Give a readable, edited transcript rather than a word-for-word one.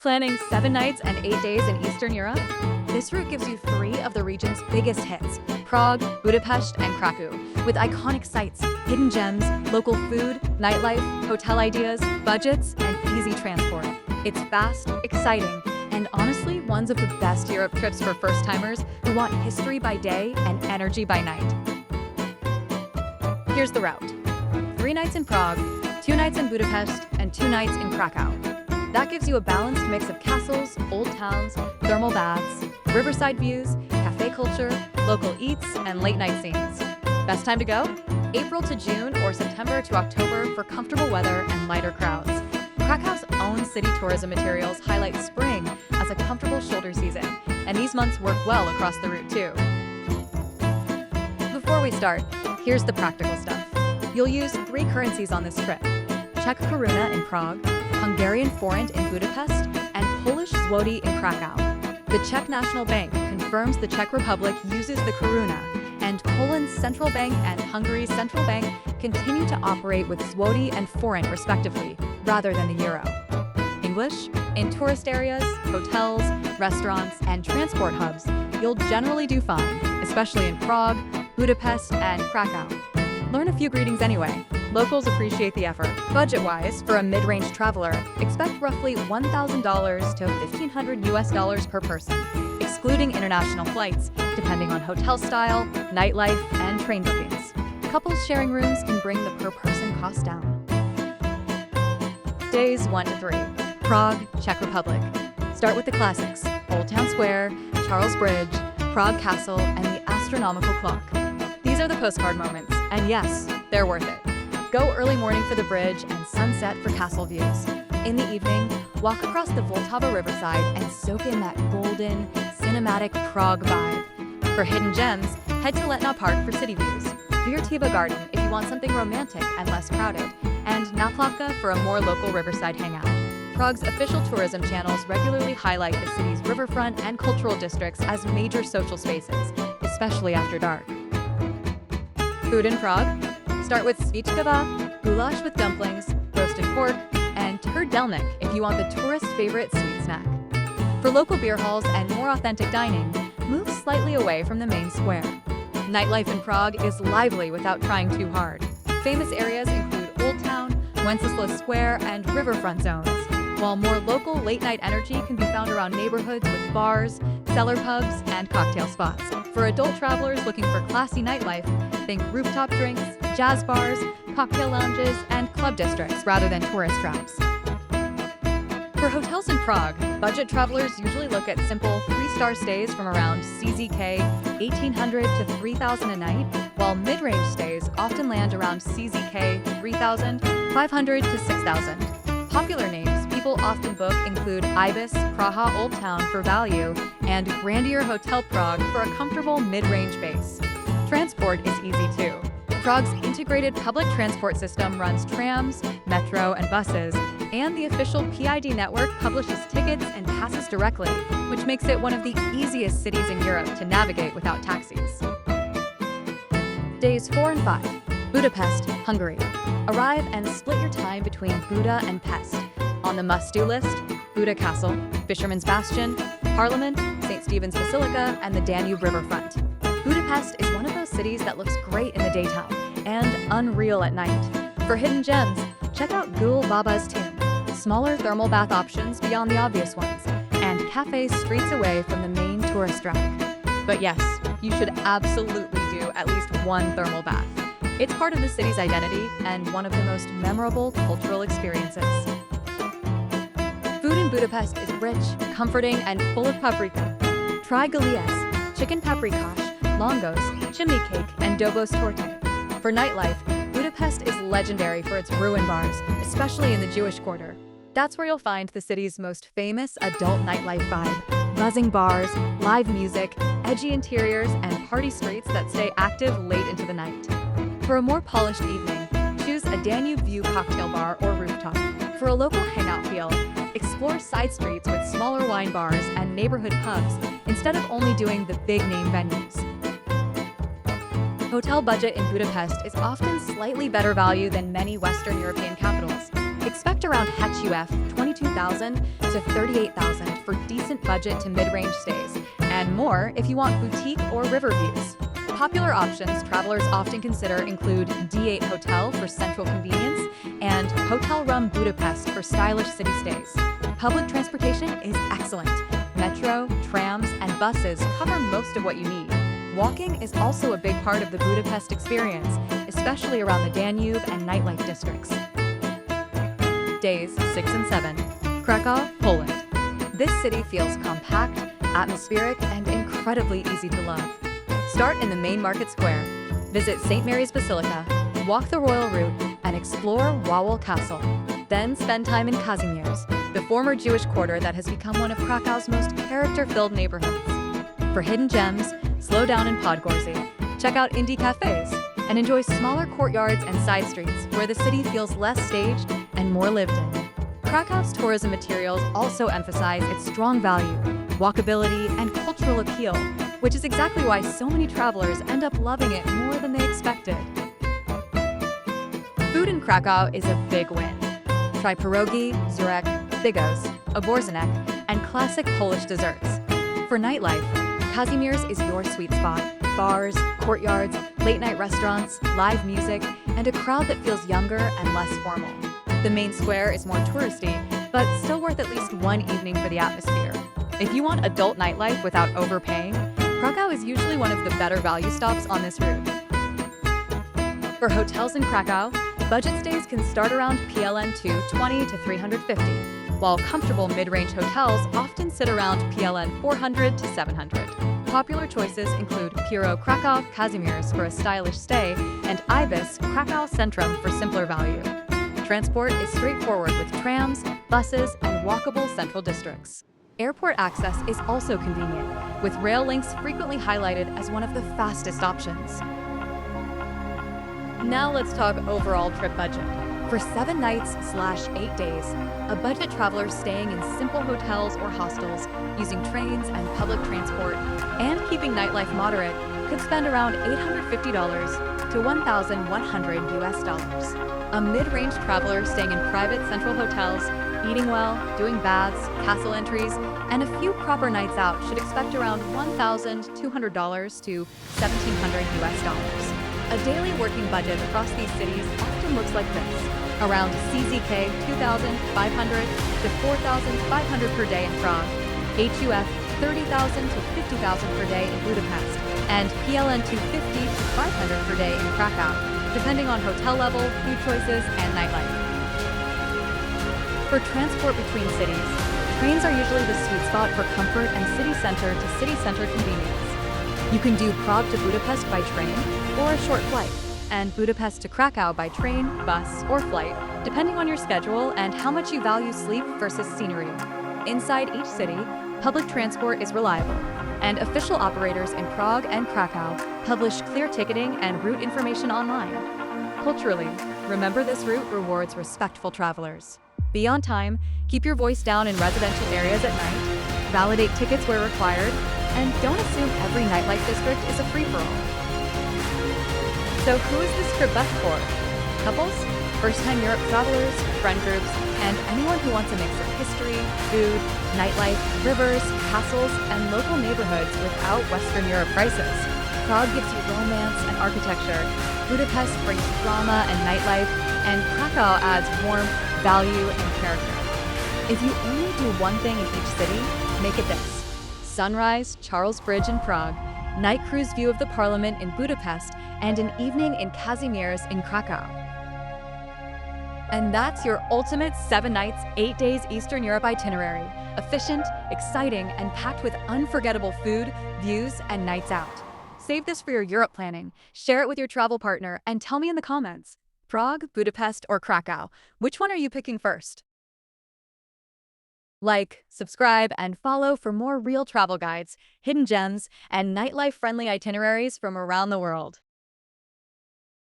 Planning 7 nights and 8 days in Eastern Europe? This route gives you 3 of the region's biggest hits: Prague, Budapest, and Krakow, with iconic sites, hidden gems, local food, nightlife, hotel ideas, budgets, and easy transport. It's fast, exciting, and honestly, one of the best Europe trips for first-timers who want history by day and energy by night. Here's the route. 3 nights in Prague, 2 nights in Budapest, and 2 nights in Krakow. That gives you a balanced mix of castles, old towns, thermal baths, riverside views, cafe culture, local eats, and late-night scenes. Best time to go? April to June or September to October for comfortable weather and lighter crowds. Krakow's own city tourism materials highlight spring as a comfortable shoulder season, and these months work well across the route too. Before we start, here's the practical stuff. You'll use 3 currencies on this trip: Czech koruna in Prague, Hungarian forint in Budapest, and Polish zloty in Krakow. The Czech National Bank confirms the Czech Republic uses the koruna, and Poland's central bank and Hungary's central bank continue to operate with zloty and forint respectively, rather than the euro. English? In tourist areas, hotels, restaurants, and transport hubs, you'll generally do fine, especially in Prague, Budapest, and Krakow. Learn a few greetings anyway. Locals appreciate the effort. Budget-wise, for a mid-range traveler, expect roughly $1,000 to $1,500 per person, excluding international flights, depending on hotel style, nightlife, and train bookings. Couples sharing rooms can bring the per-person cost down. Days 1 to 3. Prague, Czech Republic. Start with the classics: Old Town Square, Charles Bridge, Prague Castle, and the Astronomical clock. These are the postcard moments, and yes, they're worth it. Go early morning for the bridge and sunset for castle views. In the evening, walk across the Vltava riverside and soak in that golden, cinematic Prague vibe. For hidden gems, head to Letná Park for city views, Virtiva Garden if you want something romantic and less crowded, and Náplavka for a more local riverside hangout. Prague's official tourism channels regularly highlight the city's riverfront and cultural districts as major social spaces, especially after dark. Food in Prague? Start with svíčková, goulash with dumplings, roasted pork, and turdelnik if you want the tourist favorite sweet snack. For local beer halls and more authentic dining, move slightly away from the main square. Nightlife in Prague is lively without trying too hard. Famous areas include Old Town, Wenceslas Square, and riverfront zones, while more local late-night energy can be found around neighborhoods with bars, cellar pubs, and cocktail spots. For adult travelers looking for classy nightlife, think rooftop drinks, jazz bars, cocktail lounges, and club districts rather than tourist traps. For hotels in Prague, budget travelers usually look at simple 3-star stays from around CZK 1,800 to 3,000 a night, while mid-range stays often land around CZK 3,500 to 6,000. Popular names people often book include Ibis, Praha Old Town for value, and Grandier Hotel Prague for a comfortable mid-range base. Transport is easy too. Prague's integrated public transport system runs trams, metro, and buses, and the official PID network publishes tickets and passes directly, which makes it one of the easiest cities in Europe to navigate without taxis. Days 4 and 5. Budapest, Hungary. Arrive and split your time between Buda and Pest. On the must-do list, Wawel Castle, Fisherman's Bastion, Parliament, St. Stephen's Basilica, and the Danube riverfront. Budapest is one of those cities that looks great in the daytime and unreal at night. For hidden gems, check out Gül Baba's tomb, smaller thermal bath options beyond the obvious ones, and cafes streets away from the main tourist track. But yes, you should absolutely do at least one thermal bath. It's part of the city's identity and one of the most memorable cultural experiences. Food in Budapest is rich, comforting, and full of paprika. Try galias, chicken paprikash, longos, chimney cake, and dobos torte. For nightlife, Budapest is legendary for its ruin bars, especially in the Jewish quarter. That's where you'll find the city's most famous adult nightlife vibe: buzzing bars, live music, edgy interiors, and party streets that stay active late into the night. For a more polished evening, choose a Danube View cocktail bar or rooftop. For a local hangout feel, explore side streets with smaller wine bars and neighborhood pubs instead of only doing the big-name venues. Hotel budget in Budapest is often slightly better value than many Western European capitals. expect around HUF 22,000 to 38,000 for decent budget to mid-range stays, and more if you want boutique or river views. Popular options travelers often consider include D8 Hotel for central convenience and Hotel Rum Budapest for stylish city stays. Public transportation is excellent. Metro, trams, and buses cover most of what you need. Walking is also a big part of the Budapest experience, especially around the Danube and nightlife districts. Days 6 and 7. Krakow, Poland. This city feels compact, atmospheric, and incredibly easy to love. Start in the main market square. Visit St. Mary's Basilica, walk the royal route, and explore Wawel Castle. Then spend time in Kazimierz, the former Jewish quarter that has become one of Krakow's most character-filled neighborhoods. For hidden gems, slow down in Podgorze, check out indie cafes, and enjoy smaller courtyards and side streets where the city feels less staged and more lived in. Krakow's tourism materials also emphasize its strong value, walkability, and cultural appeal, which is exactly why so many travelers end up loving it more than they expected. Food in Krakow is a big win. Try pierogi, zurek, bigos, oborzanek, and classic Polish desserts. For nightlife, Kazimierz is your sweet spot. Bars, courtyards, late-night restaurants, live music, and a crowd that feels younger and less formal. The main square is more touristy, but still worth at least one evening for the atmosphere. If you want adult nightlife without overpaying, Krakow is usually one of the better value stops on this route. For hotels in Krakow, budget stays can start around PLN 220 to 350, while comfortable mid-range hotels often sit around PLN 400 to 700. Popular choices include Piro Krakow Kazimierz for a stylish stay and Ibis Krakow Centrum for simpler value. Transport is straightforward with trams, buses, and walkable central districts. Airport access is also convenient, with rail links frequently highlighted as one of the fastest options. Now let's talk overall trip budget. For 7 nights/8 days, a budget traveler staying in simple hotels or hostels, using trains and public transport, and keeping nightlife moderate could spend around $850 to $1,100. A mid-range traveler staying in private central hotels, eating well, doing baths, castle entries, and a few proper nights out should expect around $1,200 to $1,700. A daily working budget across these cities often looks like this. Around CZK 2,500 to 4,500 per day in Prague, HUF 30,000 to 50,000 per day in Budapest, and PLN 250 to 500 per day in Krakow, depending on hotel level, food choices, and nightlife. For transport between cities, trains are usually the sweet spot for comfort and city center convenience. You can do Prague to Budapest by train or a short flight, and Budapest to Krakow by train, bus, or flight, depending on your schedule and how much you value sleep versus scenery. Inside each city, public transport is reliable, and official operators in Prague and Krakow publish clear ticketing and route information online. Culturally, remember this route rewards respectful travelers. Be on time, keep your voice down in residential areas at night, validate tickets where required, and don't assume every nightlife district is a free-for-all. So who is this trip best for? Couples, first-time Europe travelers, friend groups, and anyone who wants a mix of history, food, nightlife, rivers, castles, and local neighborhoods without Western Europe prices. Prague gives you romance and architecture, Budapest brings drama and nightlife, and Krakow adds warmth, value, and character. If you only do one thing in each city, make it this. Sunrise, Charles Bridge in Prague, night cruise view of the Parliament in Budapest, and an evening in Kazimierz in Krakow. And that's your ultimate 7 nights, 8 days Eastern Europe itinerary. Efficient, exciting, and packed with unforgettable food, views, and nights out. Save this for your Europe planning, share it with your travel partner, and tell me in the comments. Prague, Budapest, or Krakow, which one are you picking first? Like, subscribe, and follow for more real travel guides, hidden gems, and nightlife-friendly itineraries from around the world.